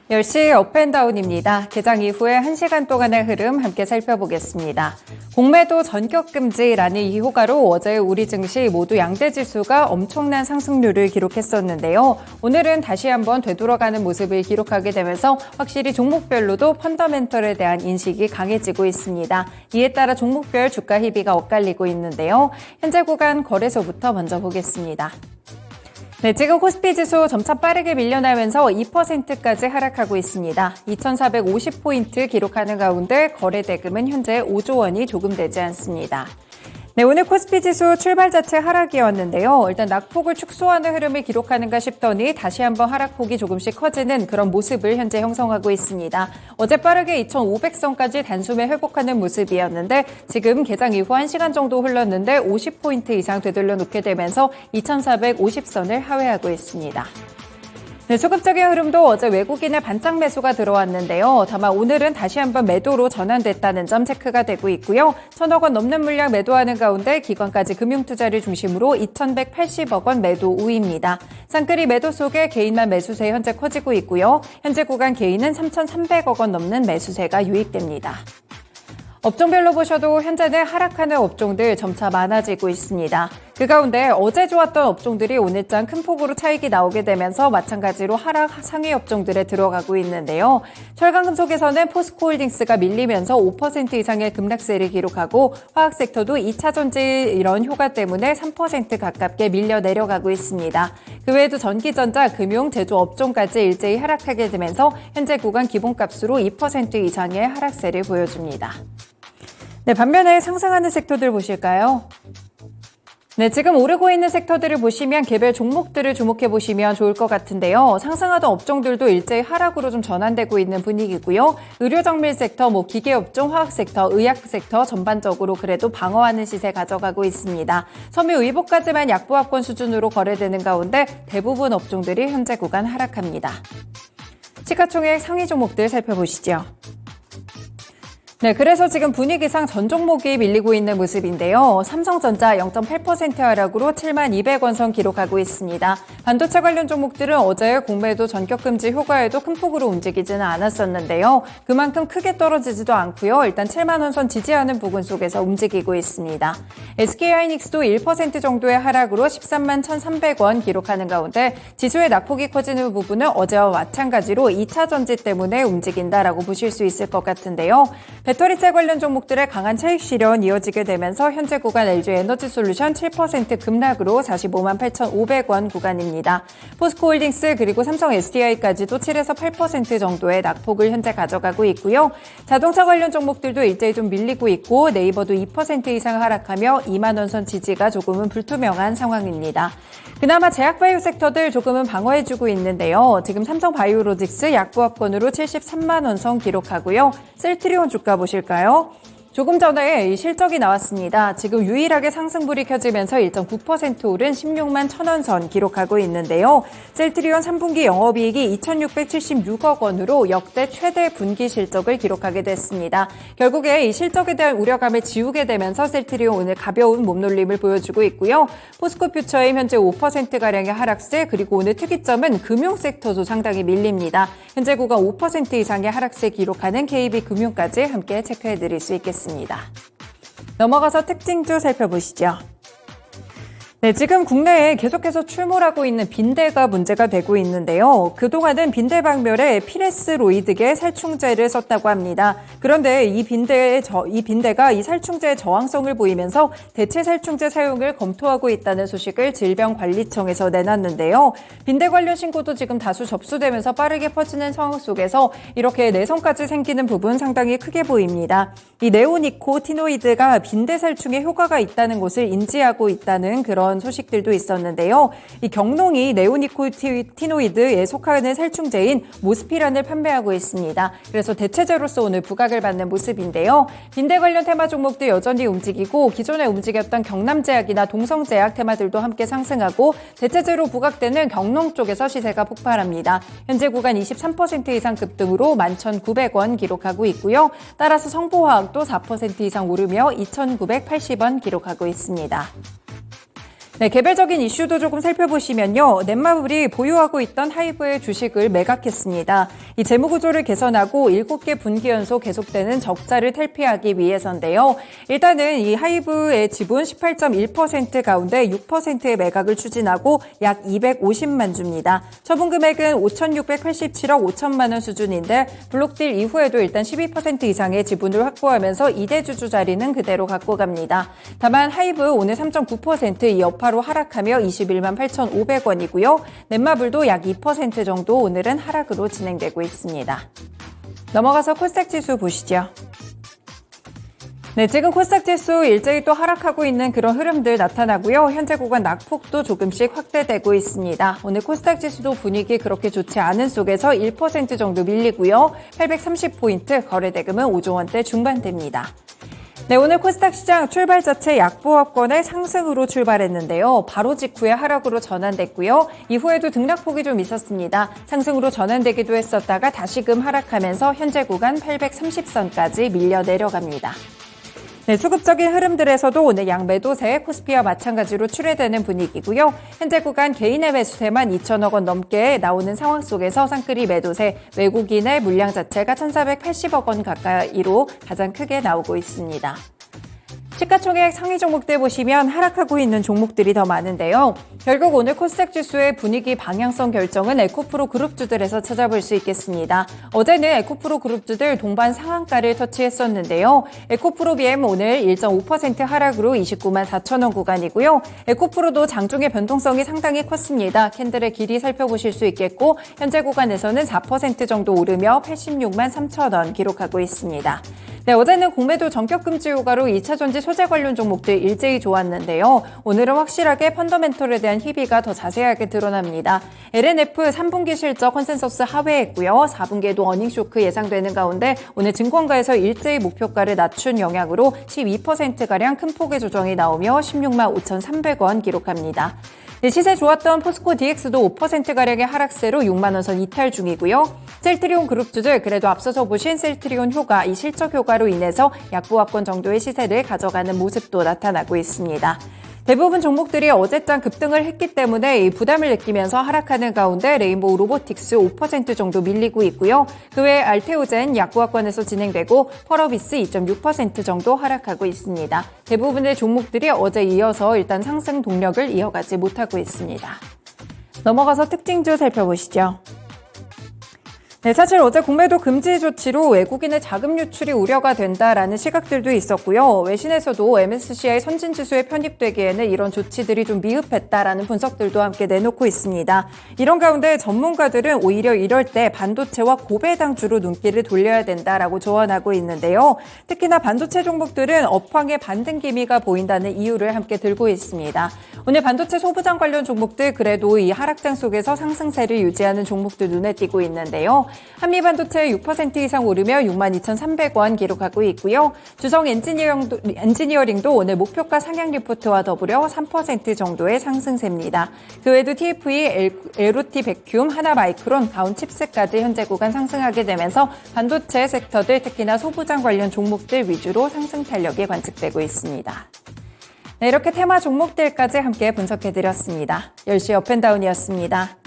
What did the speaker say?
10시 업앤다운입니다. 개장 이후에 1시간 동안의 흐름 함께 살펴보겠습니다. 공매도 전격 금지라는 이 효과로 어제 우리 증시 모두 양대 지수가 엄청난 상승률을 기록했었는데요. 오늘은 다시 한번 되돌아가는 모습을 기록하게 되면서 확실히 종목별로도 펀더멘털에 대한 인식이 강해지고 있습니다. 이에 따라 종목별 주가 희비가 엇갈리고 있는데요. 현재 구간 거래소부터 먼저 보겠습니다. 네, 지금 코스피 지수 점차 빠르게 밀려나면서 2%까지 하락하고 있습니다. 2,450포인트 기록하는 가운데 거래 대금은 현재 5조 원이 조금 되지 않습니다. 네, 오늘 코스피 지수 출발 자체 하락이었는데요. 일단 낙폭을 축소하는 흐름을 기록하는가 싶더니 다시 한번 하락폭이 조금씩 커지는 그런 모습을 현재 형성하고 있습니다. 어제 빠르게 2,500선까지 단숨에 회복하는 모습이었는데 지금 개장 이후 1시간 정도 흘렀는데 50포인트 이상 되돌려 놓게 되면서 2,450선을 하회하고 있습니다. 네, 수급적인 흐름도 어제 외국인의 반짝 매수가 들어왔는데요. 다만 오늘은 다시 한번 매도로 전환됐다는 점 체크가 되고 있고요. 1,000억 원 넘는 물량 매도하는 가운데 기관까지 금융투자를 중심으로 2,180억 원 매도 우위입니다. 쌍끌이 매도 속에 개인만 매수세 현재 커지고 있고요. 현재 구간 개인은 3,300억 원 넘는 매수세가 유입됩니다. 업종별로 보셔도 현재는 하락하는 업종들 점차 많아지고 있습니다. 그 가운데 어제 좋았던 업종들이 오늘장 큰 폭으로 차익이 나오게 되면서 마찬가지로 하락 상위 업종들에 들어가고 있는데요. 철강금속에서는 포스코홀딩스가 밀리면서 5% 이상의 급락세를 기록하고 화학섹터도 2차전지 이런 효과 때문에 3% 가깝게 밀려 내려가고 있습니다. 그 외에도 전기전자, 금융, 제조 업종까지 일제히 하락하게 되면서 현재 구간 기본값으로 2% 이상의 하락세를 보여줍니다. 네, 반면에 상승하는 섹터들 보실까요? 네, 지금 오르고 있는 섹터들을 보시면 개별 종목들을 주목해 보시면 좋을 것 같은데요. 상승하던 업종들도 일제히 하락으로 좀 전환되고 있는 분위기고요. 의료정밀 섹터, 기계업종, 화학섹터, 의약섹터 전반적으로 그래도 방어하는 시세 가져가고 있습니다. 섬유의복까지만 약보합권 수준으로 거래되는 가운데 대부분 업종들이 현재 구간 하락합니다. 시가총액 상위 종목들 살펴보시죠. 네, 그래서 지금 분위기상 전 종목이 밀리고 있는 모습인데요. 삼성전자 0.8% 하락으로 72,200원 선 기록하고 있습니다. 반도체 관련 종목들은 어제 공매도 전격금지 효과에도 큰 폭으로 움직이지는 않았었는데요. 그만큼 크게 떨어지지도 않고요. 일단 7만 원 선 지지하는 부분 속에서 움직이고 있습니다. SK하이닉스도 1% 정도의 하락으로 13만 1,300원 기록하는 가운데 지수의 낙폭이 커지는 부분은 어제와 마찬가지로 2차 전지 때문에 움직인다라고 보실 수 있을 것 같은데요. 배터리체 관련 종목들의 강한 차익 실현 이어지게 되면서 현재 구간 LG에너지솔루션 7% 급락으로 45만 8,500원 구간입니다. 포스코홀딩스 그리고 삼성 SDI까지도 7에서 8% 정도의 낙폭을 현재 가져가고 있고요. 자동차 관련 종목들도 일제히 좀 밀리고 있고 네이버도 2% 이상 하락하며 2만 원 선 지지가 조금은 불투명한 상황입니다. 그나마 제약바이오 섹터들 조금은 방어해주고 있는데요. 지금 삼성바이오로직스 약보합권으로 73만 원 선 기록하고요. 셀트리온 주가 보실까요? 조금 전에 이 실적이 나왔습니다. 지금 유일하게 상승불이 켜지면서 1.9% 오른 16만 1,000원 선 기록하고 있는데요. 셀트리온 3분기 영업이익이 2,676억 원으로 역대 최대 분기 실적을 기록하게 됐습니다. 결국에 이 실적에 대한 우려감을 지우게 되면서 셀트리온 오늘 가벼운 몸놀림을 보여주고 있고요. 포스코퓨처엠 현재 5%가량의 하락세 그리고 오늘 특이점은 금융 섹터도 상당히 밀립니다. 현재 구간 5% 이상의 하락세 기록하는 KB금융까지 함께 체크해드릴 수 있겠습니다. 넘어가서 특징주 살펴보시죠. 네, 지금 국내에 계속해서 출몰하고 있는 빈대가 문제가 되고 있는데요. 그동안은 빈대 박멸에 피레스로이드계 살충제를 썼다고 합니다. 그런데 이 빈대가 이 살충제의 저항성을 보이면서 대체 살충제 사용을 검토하고 있다는 소식을 질병관리청에서 내놨는데요. 빈대 관련 신고도 지금 다수 접수되면서 빠르게 퍼지는 상황 속에서 이렇게 내성까지 생기는 부분 상당히 크게 보입니다. 이 네오니코티노이드가 빈대 살충에 효과가 있다는 것을 인지하고 있다는 그런 소식들도 있었는데요. 이 경농이 네오니코티노이드에 속하는 살충제인 모스피란을 판매하고 있습니다. 그래서 대체제로서 오늘 부각을 받는 모습인데요. 빈대 관련 테마 종목도 여전히 움직이고 기존에 움직였던 경남제약이나 동성제약 테마들도 함께 상승하고 대체제로 부각되는 경농 쪽에서 시세가 폭발합니다. 현재 구간 23% 이상 급등으로 11,900원 기록하고 있고요. 따라서 성보화학도 4% 이상 오르며 2,980원 기록하고 있습니다. 네, 개별적인 이슈도 조금 살펴보시면요. 넷마블이 보유하고 있던 하이브의 주식을 매각했습니다. 이 재무구조를 개선하고 7개 분기 연속 계속되는 적자를 탈피하기 위해서인데요. 일단은 이 하이브의 지분 18.1% 가운데 6%의 매각을 추진하고 약 250만 주입니다. 처분 금액은 5,687억 5천만 원 수준인데 블록딜 이후에도 일단 12% 이상의 지분을 확보하면서 2대 주주 자리는 그대로 갖고 갑니다. 다만 하이브 오늘 3.9% 이 여파로 하락하며 21만 8,500원이고요. 넷마블도 약 2% 정도 오늘은 하락으로 진행되고 있습니다. 넘어가서 코스닥 지수 보시죠. 네, 지금 코스닥 지수 일제히 또 하락하고 있는 그런 흐름들 나타나고요. 현재 구간 낙폭도 조금씩 확대되고 있습니다. 오늘 코스닥 지수도 분위기 그렇게 좋지 않은 속에서 1% 정도 밀리고요. 830포인트, 거래대금은 5조 원대 중반대입니다. 네, 오늘 코스닥 시장 출발 자체 약보합권의 상승으로 출발했는데요. 바로 직후에 하락으로 전환됐고요. 이후에도 등락폭이 좀 있었습니다. 상승으로 전환되기도 했었다가 다시금 하락하면서 현재 구간 830선까지 밀려 내려갑니다. 네, 수급적인 흐름들에서도 오늘 양매도세 코스피와 마찬가지로 출회되는 분위기고요. 현재 구간 개인의 매수세만 2천억 원 넘게 나오는 상황 속에서 쌍끌이 매도세, 외국인의 물량 자체가 1,480억 원 가까이로 가장 크게 나오고 있습니다. 시가총액 상위 종목들 보시면 하락하고 있는 종목들이 더 많은데요. 결국 오늘 코스닥 지수의 분위기 방향성 결정은 에코프로 그룹주들에서 찾아볼 수 있겠습니다. 어제는 에코프로 그룹주들 동반 상한가를 터치했었는데요. 에코프로 BM 오늘 1.5% 하락으로 29만 4천 원 구간이고요. 에코프로도 장중의 변동성이 상당히 컸습니다. 캔들의 길이 살펴보실 수 있겠고 현재 구간에서는 4% 정도 오르며 86만 3천 원 기록하고 있습니다. 네, 어제는 공매도 전격금지 효과로 2차전지 소재 관련 종목들 일제히 좋았는데요. 오늘은 확실하게 펀더멘털에 대한 희비가 더 자세하게 드러납니다. LNF 3분기 실적 컨센서스 하회했고요. 4분기에도 어닝쇼크 예상되는 가운데 오늘 증권가에서 일제히 목표가를 낮춘 영향으로 12%가량 큰 폭의 조정이 나오며 16만 5,300원 기록합니다. 네, 시세 좋았던 포스코 DX도 5%가량의 하락세로 6만 원선 이탈 중이고요. 셀트리온 그룹주들 그래도 앞서서 보신 셀트리온 효과, 이 실적 효과로 인해서 약보합권 정도의 시세를 가져가는 모습도 나타나고 있습니다. 대부분 종목들이 어제장 급등을 했기 때문에 이 부담을 느끼면서 하락하는 가운데 레인보우 로보틱스 5% 정도 밀리고 있고요. 그 외에 알테오젠 약보합권에서 진행되고 펄어비스 2.6% 정도 하락하고 있습니다. 대부분의 종목들이 어제 이어서 일단 상승 동력을 이어가지 못하고 있습니다. 넘어가서 특징주 살펴보시죠. 네, 사실 어제 공매도 금지 조치로 외국인의 자금 유출이 우려가 된다라는 시각들도 있었고요. 외신에서도 MSCI 선진지수에 편입되기에는 이런 조치들이 좀 미흡했다라는 분석들도 함께 내놓고 있습니다. 이런 가운데 전문가들은 오히려 이럴 때 반도체와 고배당주로 눈길을 돌려야 된다라고 조언하고 있는데요. 특히나 반도체 종목들은 업황에 반등 기미가 보인다는 이유를 함께 들고 있습니다. 오늘 반도체 소부장 관련 종목들 그래도 이 하락장 속에서 상승세를 유지하는 종목들 눈에 띄고 있는데요. 한미반도체 6% 이상 오르며 62,300원 기록하고 있고요. 주성 엔지니어링도 오늘 목표가 상향 리포트와 더불어 3% 정도의 상승세입니다. 그 외에도 TFE, LOT 백큐움, 하나마이크론, 다운 칩스까지 현재 구간 상승하게 되면서 반도체 섹터들 특히나 소부장 관련 종목들 위주로 상승 탄력이 관측되고 있습니다. 네, 이렇게 테마 종목들까지 함께 분석해드렸습니다. 10시 업앤다운이었습니다.